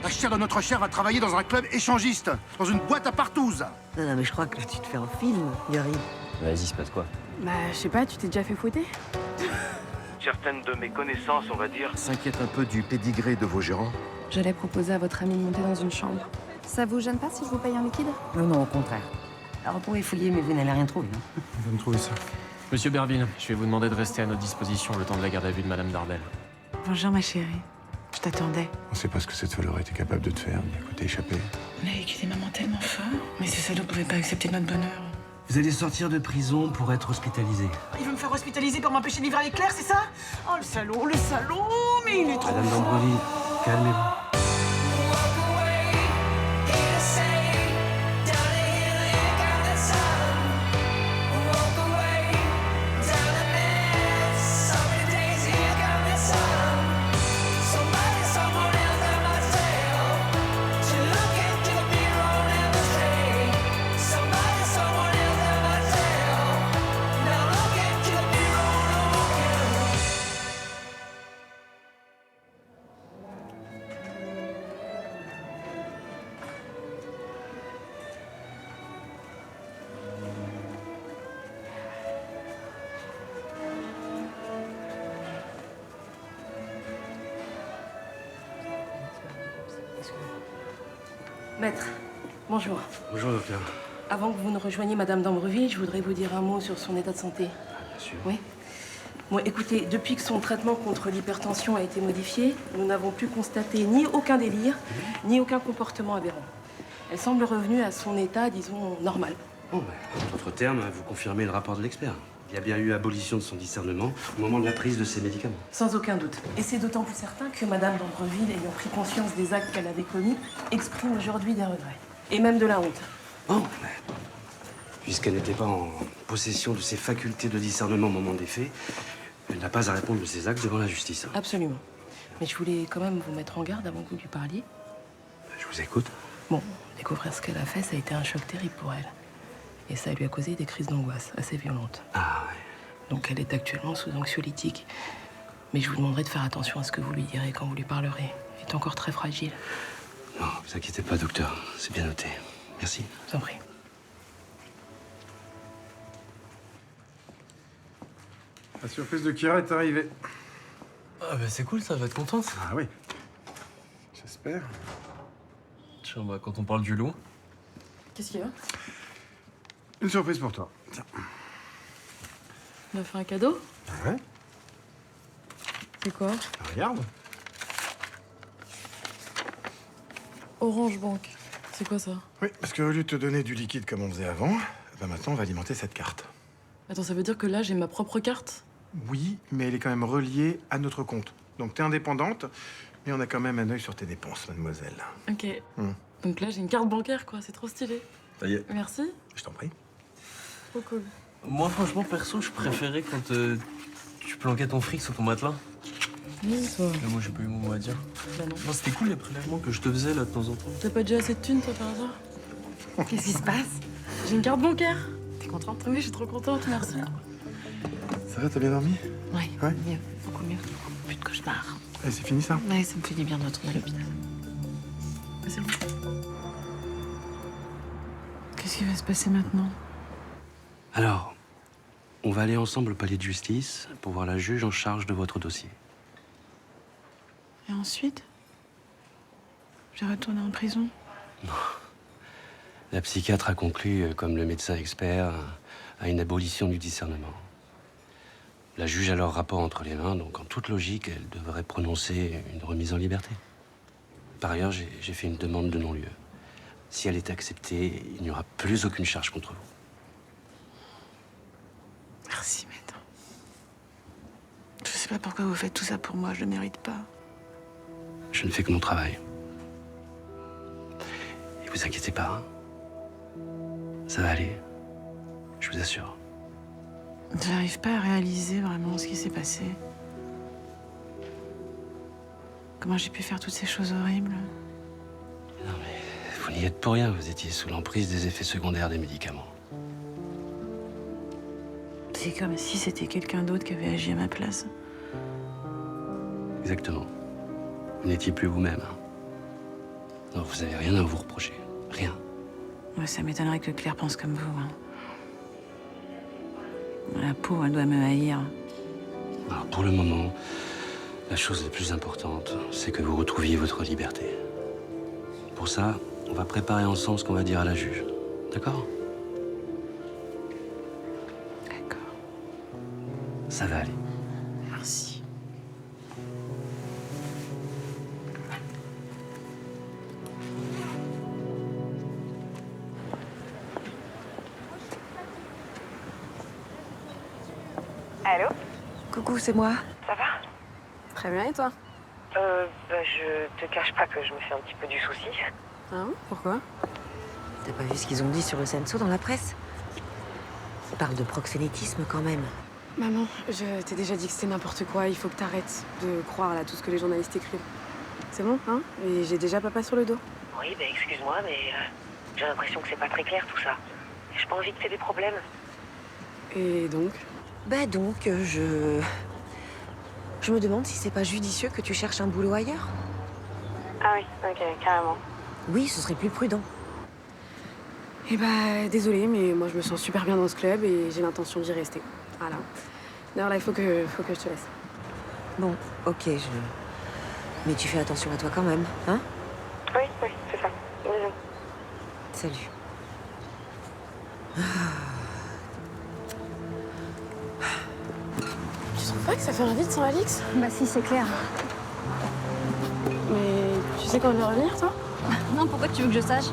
La chair de notre chair va travailler dans un club échangiste, dans une boîte à partouze. Non, mais je crois que là, tu te fais un film, Yuri. Vas-y, c'est pas de quoi. Bah, je sais pas, tu t'es déjà fait fouetter? Certaines de mes connaissances, on va dire, S'inquiète un peu du pédigré de vos gérants. J'allais proposer à votre ami de monter dans une chambre. Ça vous gêne pas si je vous paye en liquide? Non, non, au contraire. Alors, vous pourriez fouiller, mais vous n'allez rien trouver, hein. On va me trouver ça. Monsieur Berville, je vais vous demander de rester à notre disposition le temps de la garde à vue de Madame Dardel. Bonjour ma chérie, je t'attendais. On sait pas ce que cette folle aurait été capable de te faire, ni à quoi t'es échappé. On a écouté maman tellement fort, mais ces salauds pouvaient pas accepter notre bonheur. Vous allez sortir de prison pour être hospitalisé. Il veut me faire hospitaliser pour m'empêcher de livrer les clairs, c'est ça? Oh le salaud, mais il est trop Madame d'Ambreville, calmez-vous. Maître, bonjour. Bonjour docteur. Avant que vous ne rejoigniez Madame d'Ambreville, je voudrais vous dire un mot sur son état de santé. Bien sûr. Oui. Bon, écoutez, depuis que son traitement contre l'hypertension a été modifié, nous n'avons pu constater ni aucun délire, ni aucun comportement aberrant. Elle semble revenue à son état, disons, normal. Bon, en d'autres termes, vous confirmez le rapport de l'expert. Il y a bien eu abolition de son discernement au moment de la prise de ses médicaments. Sans aucun doute. Et c'est d'autant plus certain que Madame d'Ambreville, ayant pris conscience des actes qu'elle avait commis, exprime aujourd'hui des regrets. Et même de la honte. Bon, mais puisqu'elle n'était pas en possession de ses facultés de discernement au moment des faits, elle n'a pas à répondre de ses actes devant la justice. Absolument. Mais je voulais quand même vous mettre en garde avant que vous lui parliez. Je vous écoute. Bon, découvrir ce qu'elle a fait, ça a été un choc terrible pour elle. Et ça lui a causé des crises d'angoisse assez violentes. Ah ouais. Donc elle est actuellement sous anxiolytique. Mais je vous demanderai de faire attention à ce que vous lui direz quand vous lui parlerez. Elle est encore très fragile. Non, vous inquiétez pas, docteur. C'est bien noté. Merci. Je vous en prie. La surprise de Kira est arrivée. Ah bah c'est cool, ça va être contente. Ah oui. J'espère. Tiens, bah quand on parle du loup. Qu'est-ce qu'il y a? Une surprise pour toi. Tiens. On a fait un cadeau? Ouais. C'est quoi? Regarde. Orange Bank. C'est quoi ça? Oui, parce qu'au lieu de te donner du liquide comme on faisait avant, bah maintenant on va alimenter cette carte. Attends, ça veut dire que là, j'ai ma propre carte? Oui, mais elle est quand même reliée à notre compte. Donc t'es indépendante, mais on a quand même un œil sur tes dépenses, mademoiselle. Ok. Donc là, j'ai une carte bancaire, quoi. C'est trop stylé. Ça y est. Merci. Je t'en prie. Trop cool. Moi franchement perso, je préférais quand tu planquais ton fric sous ton matelas. Oui, toi. Mais moi j'ai pas eu mon mot à dire. Bah non. Non, c'était cool les prélèvements que je te faisais là de temps en temps. T'as pas déjà assez de thunes, toi, par hasard? Qu'est-ce qui se passe? J'ai une carte bancaire. T'es contente? Oui, je suis trop contente, merci. Ça va, t'as bien dormi? Oui, Ouais. mieux, beaucoup mieux. Plus de cauchemars. Eh, c'est fini ça? Ouais, ça me fait du bien de retourner à l'hôpital. C'est bon. Qu'est-ce qui va se passer maintenant? Alors, on va aller ensemble au palais de justice pour voir la juge en charge de votre dossier. Et ensuite? Je vais retourner en prison? La psychiatre a conclu, comme le médecin expert, à une abolition du discernement. La juge a leur rapport entre les mains, donc en toute logique, elle devrait prononcer une remise en liberté. Par ailleurs, j'ai fait une demande de non-lieu. Si elle est acceptée, il n'y aura plus aucune charge contre vous. Merci, maître. Je sais pas pourquoi vous faites tout ça pour moi, je le mérite pas. Je ne fais que mon travail. Et vous inquiétez pas, hein. Ça va aller. Je vous assure. J'arrive pas à réaliser vraiment ce qui s'est passé. Comment j'ai pu faire toutes ces choses horribles? Non mais, vous n'y êtes pour rien. Vous étiez sous l'emprise des effets secondaires des médicaments. C'est comme si c'était quelqu'un d'autre qui avait agi à ma place. Exactement. Vous n'étiez plus vous-même. Hein. Non, vous avez rien à vous reprocher. Rien. Ouais, ça m'étonnerait que Claire pense comme vous. Hein. La pauvre, elle doit me haïr. Alors, pour le moment, la chose la plus importante, c'est que vous retrouviez votre liberté. Pour ça, on va préparer ensemble ce qu'on va dire à la juge. D'accord? D'accord. Ça va aller. Merci. Allô? Coucou, c'est moi. Ça va? Très bien, et toi? Je te cache pas que je me fais un petit peu du souci. Hein? Pourquoi? T'as pas vu ce qu'ils ont dit sur le Senso dans la presse? Ils parlent de proxénétisme quand même. Maman, je t'ai déjà dit que c'était n'importe quoi. Il faut que t'arrêtes de croire là tout ce que les journalistes écrivent. C'est bon, hein? Et j'ai déjà papa sur le dos. Oui, excuse-moi, mais j'ai l'impression que c'est pas très clair tout ça. J'ai pas envie que t'aies des problèmes. Et donc? Bah donc, je me demande si c'est pas judicieux que tu cherches un boulot ailleurs. Ah oui, ok, carrément. Oui, ce serait plus prudent. Eh bah, désolée, mais moi je me sens super bien dans ce club et j'ai l'intention d'y rester. Voilà. D'ailleurs là, il faut que je te laisse. Bon, ok, mais tu fais attention à toi quand même, hein? Oui, c'est ça. Bisous. Salut. Tu trouves pas que ça fait un vide sans Alix? Bah si, c'est clair. Mais tu sais quand elle va revenir, toi? Non, pourquoi tu veux que je sache?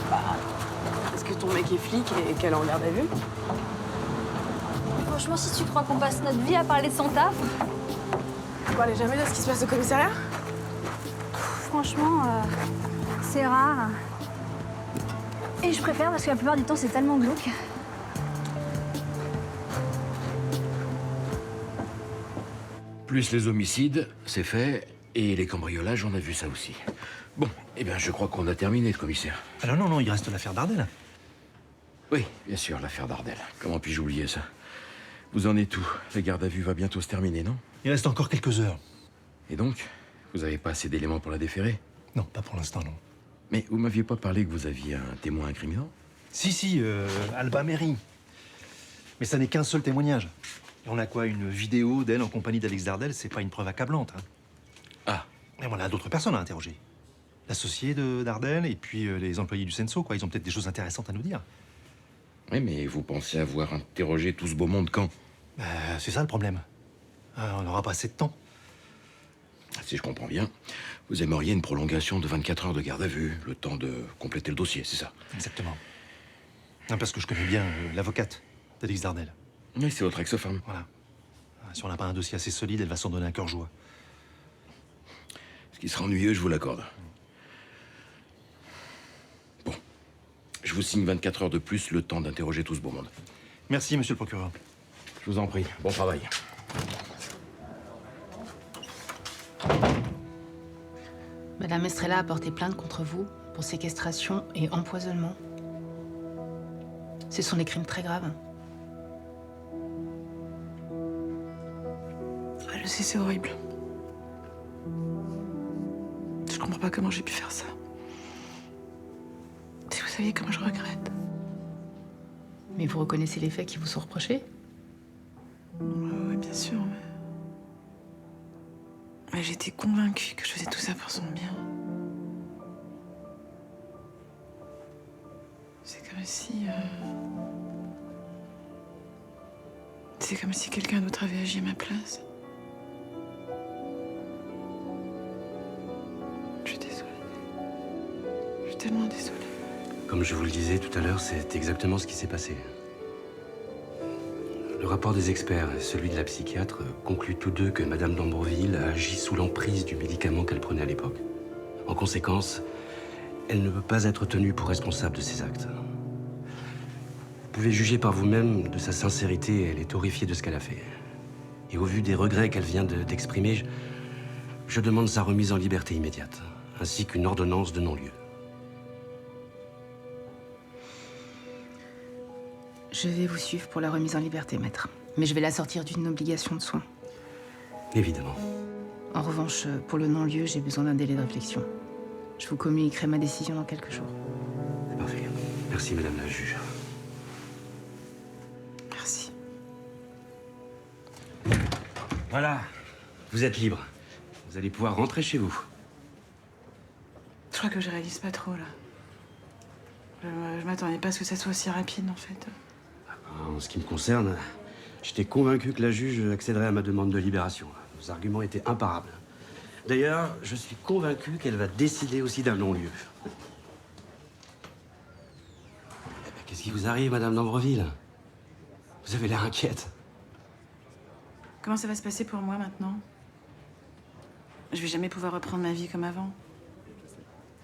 Parce que ton mec est flic et qu'elle est en garde à vue. Franchement, si tu crois qu'on passe notre vie à parler de son taf, Tu parlais jamais de ce qui se passe au commissariat? franchement, c'est rare. Et je préfère parce que la plupart du temps, c'est tellement glauque. Plus les homicides, c'est fait, et les cambriolages, on a vu ça aussi. Bon, eh bien, je crois qu'on a terminé, le commissaire. Alors non, il reste l'affaire Dardel. Oui, bien sûr, l'affaire Dardel. Comment puis-je oublier ça? Vous en êtes où? La garde à vue va bientôt se terminer, non? Il reste encore quelques heures. Et donc, vous avez pas assez d'éléments pour la déférer? Non, pas pour l'instant, non. Mais vous m'aviez pas parlé que vous aviez un témoin incriminant? Si, Alba Mary. Mais ça n'est qu'un seul témoignage. Et on a quoi, une vidéo d'elle en compagnie d'Alex Dardel? C'est pas une preuve accablante, hein. Ah. Et on a d'autres personnes à interroger. L'associé de Dardel et puis les employés du Senso, quoi. Ils ont peut-être des choses intéressantes à nous dire. Oui, mais vous pensez avoir interrogé tout ce beau monde quand? Bah, c'est ça le problème. On n'aura pas assez de temps. Si je comprends bien, vous aimeriez une prolongation de 24 heures de garde à vue, le temps de compléter le dossier, c'est ça? Exactement. Non, parce que je connais bien l'avocate d'Alex Dardel. Oui, c'est votre ex-femme. Voilà. Si on n'a pas un dossier assez solide, elle va s'en donner un cœur joie. Ce qui sera ennuyeux, je vous l'accorde. Bon. Je vous signe 24 heures de plus, le temps d'interroger tout ce beau monde. Merci, monsieur le procureur. Je vous en prie. Bon travail. Madame Estrella a porté plainte contre vous pour séquestration et empoisonnement. Ce sont des crimes très graves. Je sais, c'est horrible. Je comprends pas comment j'ai pu faire ça. Si vous saviez comme je regrette. Mais vous reconnaissez les faits qui vous sont reprochés? Oui, bien sûr, mais j'étais convaincue que je faisais tout ça pour son bien. C'est comme si... C'est comme si quelqu'un d'autre avait agi à ma place. Je suis désolée. Je suis tellement désolée. Comme je vous le disais tout à l'heure, c'est exactement ce qui s'est passé. Le rapport des experts et celui de la psychiatre concluent tous deux que Madame d'Ambreville a agi sous l'emprise du médicament qu'elle prenait à l'époque. En conséquence, elle ne peut pas être tenue pour responsable de ses actes. Vous pouvez juger par vous-même de sa sincérité, elle est horrifiée de ce qu'elle a fait. Et au vu des regrets qu'elle vient d'exprimer, je demande sa remise en liberté immédiate, ainsi qu'une ordonnance de non-lieu. Je vais vous suivre pour la remise en liberté, maître. Mais je vais la sortir d'une obligation de soins. Évidemment. En revanche, pour le non-lieu, j'ai besoin d'un délai de réflexion. Je vous communiquerai ma décision dans quelques jours. C'est parfait. Merci, madame la juge. Merci. Voilà, vous êtes libre. Vous allez pouvoir rentrer chez vous. Je crois que je réalise pas trop, là. Je m'attendais pas à ce que ça soit aussi rapide, en fait. En ce qui me concerne, j'étais convaincu que la juge accéderait à ma demande de libération. Vos arguments étaient imparables. D'ailleurs, je suis convaincu qu'elle va décider aussi d'un non-lieu. Eh ben, qu'est-ce qui vous arrive, madame d'Ambreville? Vous avez l'air inquiète. Comment ça va se passer pour moi, maintenant? Je vais jamais pouvoir reprendre ma vie comme avant.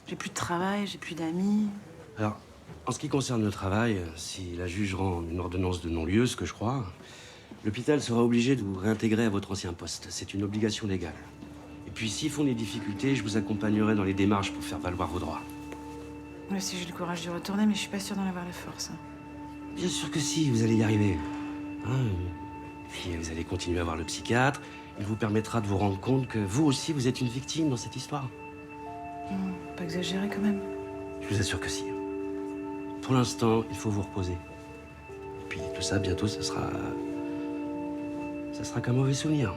J'ai plus de travail, j'ai plus d'amis. Alors, en ce qui concerne le travail, si la juge rend une ordonnance de non-lieu, ce que je crois, l'hôpital sera obligé de vous réintégrer à votre ancien poste. C'est une obligation légale. Et puis, s'ils font des difficultés, je vous accompagnerai dans les démarches pour faire valoir vos droits. Moi aussi, j'ai le courage d'y retourner, mais je suis pas sûre d'en avoir la force. Bien sûr que si, vous allez y arriver. Hein, puis, vous allez continuer à voir le psychiatre. Il vous permettra de vous rendre compte que vous aussi, vous êtes une victime dans cette histoire. Pas exagéré, quand même. Je vous assure que si. Pour l'instant, il faut vous reposer. Et puis tout ça, bientôt, ça sera qu'un mauvais souvenir.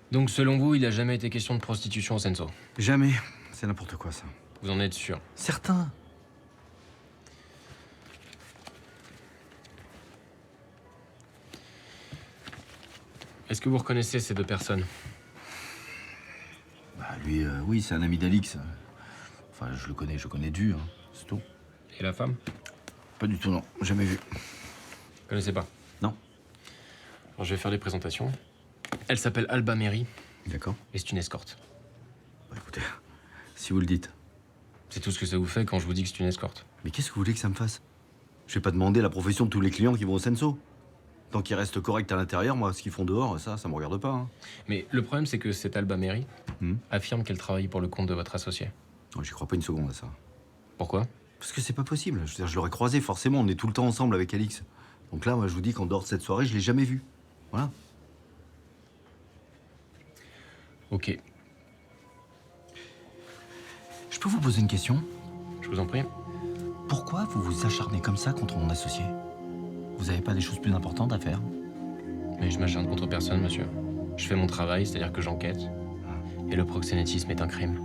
Donc selon vous, il a jamais été question de prostitution au Senso? Jamais. C'est n'importe quoi, ça. Vous en êtes sûr? Certain. Est-ce que vous reconnaissez ces deux personnes? Bah lui, oui, c'est un ami d'Alix. Enfin, je le connais de vue, hein. C'est tout. Et la femme? Pas du tout, non. Jamais vu. Vous connaissez pas? Non. Alors, je vais faire les présentations. Elle s'appelle Alba Mary. D'accord. Et c'est une escorte. Bah écoutez, si vous le dites. C'est tout ce que ça vous fait quand je vous dis que c'est une escorte. Mais qu'est-ce que vous voulez que ça me fasse? Je vais pas demander la profession de tous les clients qui vont au Senso. Tant qu'ils restent corrects à l'intérieur, moi, ce qu'ils font dehors, ça me regarde pas. Hein. Mais le problème, c'est que cette Alba Mary affirme qu'elle travaille pour le compte de votre associé. Non, j'y crois pas une seconde à ça. Pourquoi? Parce que c'est pas possible. Je veux dire, je l'aurais croisé, forcément. On est tout le temps ensemble avec Alix. Donc là, moi, je vous dis qu'en dehors de cette soirée, je l'ai jamais vu. Voilà. Ok. Je peux vous poser une question? Je vous en prie. Pourquoi vous vous acharnez comme ça contre mon associé? Vous avez pas des choses plus importantes à faire? Mais je m'acharne contre personne, monsieur. Je fais mon travail, c'est-à-dire que j'enquête. Et le proxénétisme est un crime.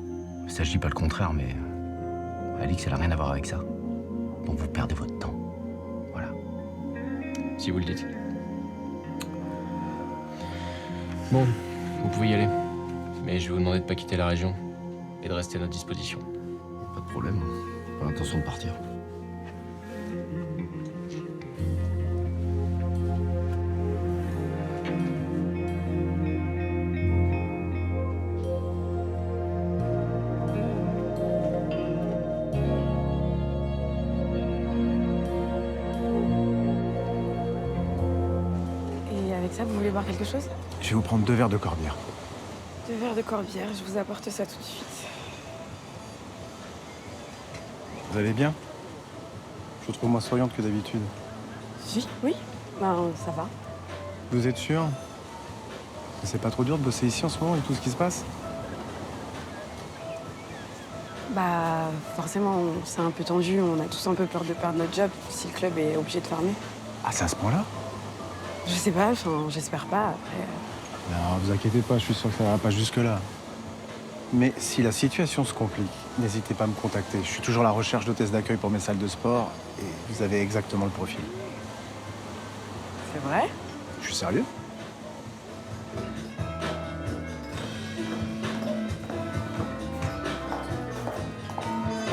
Ça, je dis pas le contraire, mais... Alix, elle a rien à voir avec ça. Donc vous perdez votre temps. Voilà. Si vous le dites. Bon, vous pouvez y aller. Mais je vais vous demander de pas quitter la région. Et de rester à notre disposition. Pas de problème. Pas l'intention de partir. Et avec ça, vous voulez boire quelque chose? Je vais vous prendre 2 verres de Corbière. 2 verres de Corbière, je vous apporte ça tout de suite. Vous allez bien? Je vous trouve moins souriante que d'habitude. Si, oui. Ben, ça va. Vous êtes sûr? C'est pas trop dur de bosser ici en ce moment et tout ce qui se passe? Bah, forcément, c'est un peu tendu. On a tous un peu peur de perdre notre job si le club est obligé de fermer. Ah, c'est à ce point-là? Je sais pas, enfin, j'espère pas. Après... Non, vous inquiétez pas, je suis sûr que ça va pas jusque-là. Mais si la situation se complique, n'hésitez pas à me contacter. Je suis toujours à la recherche d'hôtesse d'accueil pour mes salles de sport et vous avez exactement le profil. C'est vrai? Je suis sérieux?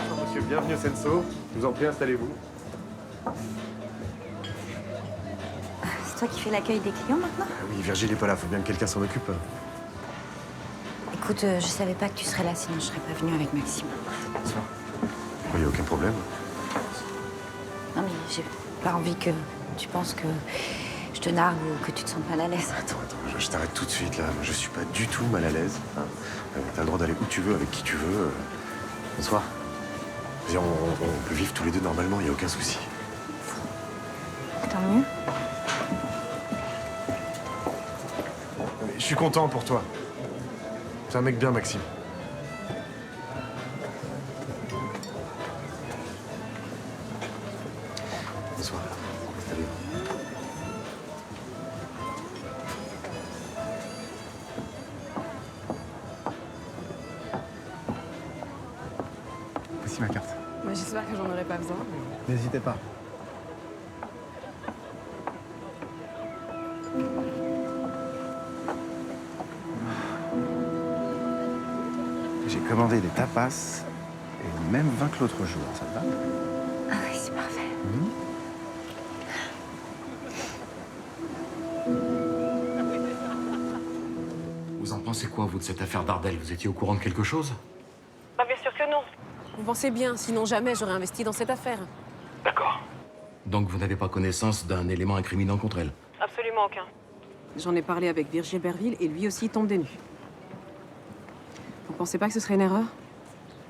Bonjour monsieur, bienvenue au Senso. Je vous en prie, installez-vous. C'est toi qui fais l'accueil des clients maintenant? Oui, Virgile est pas là, faut bien que quelqu'un s'en occupe. Écoute, je savais pas que tu serais là, sinon je serais pas venue avec Maxime. Il n'y a aucun problème. Non mais j'ai pas envie que tu penses que je te nargue ou que tu te sens mal à l'aise. Attends, je t'arrête tout de suite là. Je suis pas du tout mal à l'aise. Hein. T'as le droit d'aller où tu veux, avec qui tu veux. Bonsoir. Je veux dire, on peut vivre tous les deux normalement, il n'y a aucun souci. Tant mieux. suis content pour toi. C'est un mec bien, Maxime. Bonsoir. Salut. Voici ma carte. Bah, j'espère que j'en aurai pas besoin. N'hésitez pas. J'ai commandé des tapas et le même vin que l'autre jour, ça te va? Ah oui, c'est parfait. Vous en pensez quoi, vous, de cette affaire d'Ardel? Vous étiez au courant de quelque chose? Bah bien sûr que non. Vous pensez bien, sinon jamais j'aurais investi dans cette affaire. D'accord. Donc vous n'avez pas connaissance d'un élément incriminant contre elle? Absolument aucun. J'en ai parlé avec Virgile Berville et lui aussi tombe des nues. Vous pensez pas que ce serait une erreur?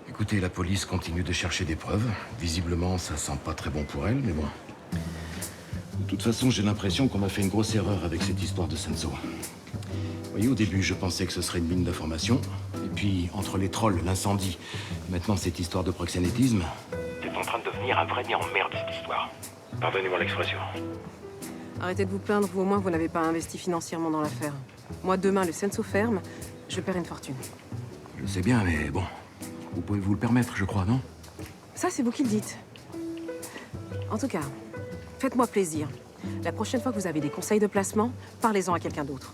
Écoutez, la police continue de chercher des preuves. Visiblement, ça sent pas très bon pour elle, mais bon. De toute façon, j'ai l'impression qu'on a fait une grosse erreur avec cette histoire de Senso. Vous voyez, au début, je pensais que ce serait une mine d'informations. Et puis, entre les trolls, l'incendie, maintenant cette histoire de proxénétisme... C'est en train de devenir un vrai nid en merde, cette histoire. Pardonnez-moi l'expression. Arrêtez de vous plaindre, vous au moins vous n'avez pas investi financièrement dans l'affaire. Moi demain, le Senso ferme, je perds une fortune. Je sais bien, mais bon... Vous pouvez vous le permettre, je crois, non? Ça, c'est vous qui le dites. En tout cas, faites-moi plaisir. La prochaine fois que vous avez des conseils de placement, parlez-en à quelqu'un d'autre.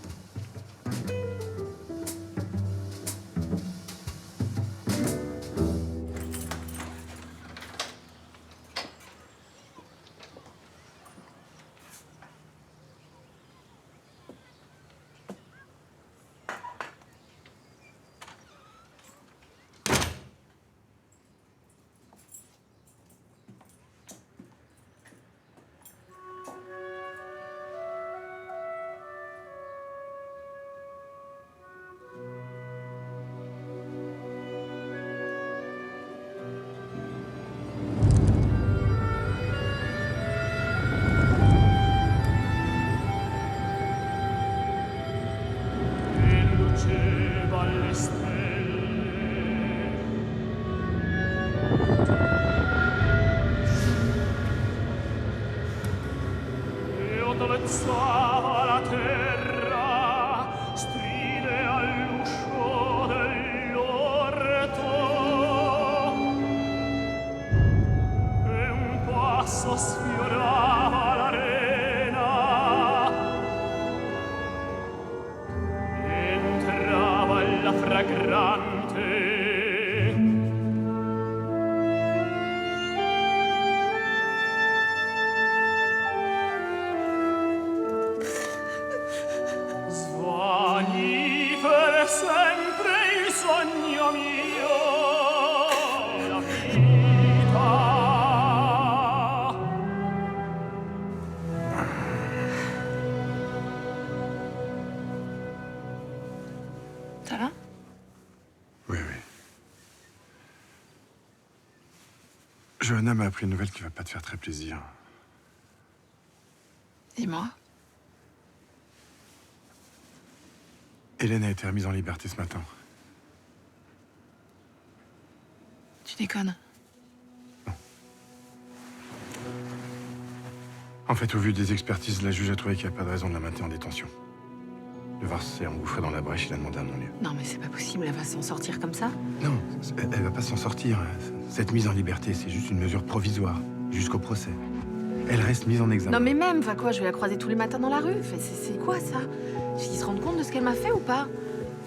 Ça va? Oui, oui. Johanna m'a appris une nouvelle qui va pas te faire très plaisir. Dis-moi. Hélène a été remise en liberté ce matin. Tu déconnes. En fait, au vu des expertises, la juge a trouvé qu'il n'y a pas de raison de la maintenir en détention. Le Var s'est engouffré dans la brèche, il a demandé un non-lieu. Non, mais c'est pas possible, elle va s'en sortir comme ça. Non, elle va pas s'en sortir. Cette mise en liberté, c'est juste une mesure provisoire, jusqu'au procès. Elle reste mise en examen. Non, mais même, enfin quoi, je vais la croiser tous les matins dans la rue. Enfin, c'est quoi ça? Ils se rendent compte de ce qu'elle m'a fait ou pas?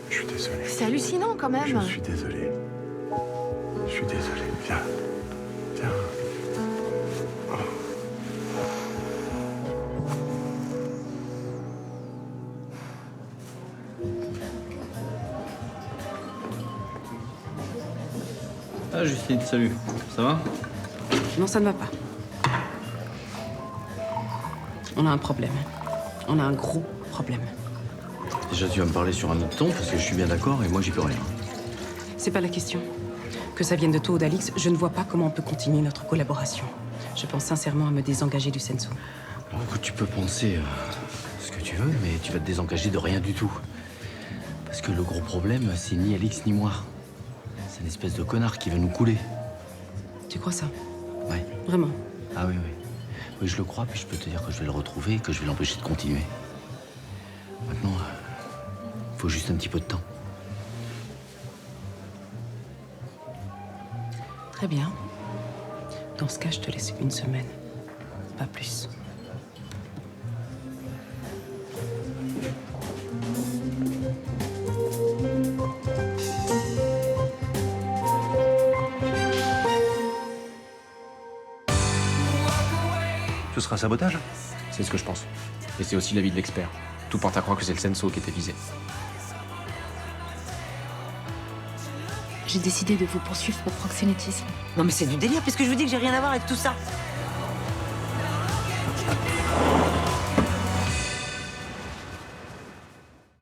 Je suis désolé. C'est hallucinant quand même. Je suis désolé. Je suis désolé. Viens. Viens. Ah, Justine, salut. Ça va? Non, ça ne va pas. On a un problème. On a un gros problème. Déjà, tu vas me parler sur un autre ton, parce que je suis bien d'accord, et moi, j'y peux rien. C'est pas la question. Que ça vienne de toi ou d'Alix, je ne vois pas comment on peut continuer notre collaboration. Je pense sincèrement à me désengager du Senso. Alors, écoute, tu peux penser ce que tu veux, mais tu vas te désengager de rien du tout. Parce que le gros problème, c'est ni Alix ni moi. C'est une espèce de connard qui veut nous couler. Tu crois ça? Ouais. Vraiment? Ah oui, oui. Oui, je le crois, puis je peux te dire que je vais le retrouver et que je vais l'empêcher de continuer. Maintenant, faut juste un petit peu de temps. Très bien. Dans ce cas, je te laisse 1 semaine. Pas plus. Ce sera un sabotage? C'est ce que je pense. Et c'est aussi l'avis de l'expert. Tout porte à croire que c'est le Senso qui était visé. J'ai décidé de vous poursuivre pour proxénétisme. Non mais c'est du délire, puisque je vous dis que j'ai rien à voir avec tout ça.